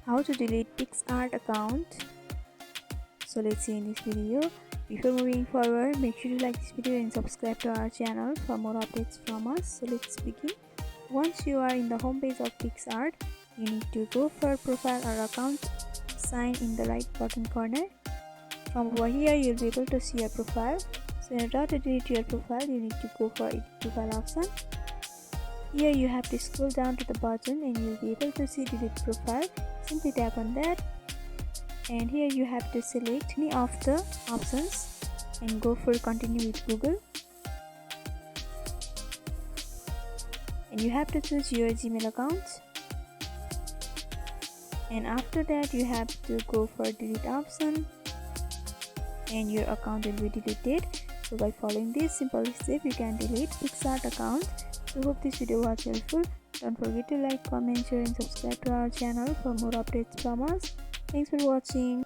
How to delete Picsart account. So let's see in this video. Before moving forward, make sure to like this video and subscribe to our channel for more updates from us. So let's begin. Once you are in the home page of Picsart, you need to go for profile or account sign in the right bottom corner. From over here, you'll be able to see your profile. So in order to delete your profile, you need to go for edit profile option. Here you have to scroll down to the bottom and you'll be able to see delete profile. Simply tap on that, and here you have to select any of the options and go for continue with Google, and you have to choose your Gmail account, and after that you have to go for delete option and your account will be deleted. So by following this simple step, you can delete Picsart account. So hope this video was helpful. Don't forget to like, comment, share and subscribe to our channel for more updates from us. Thanks for watching.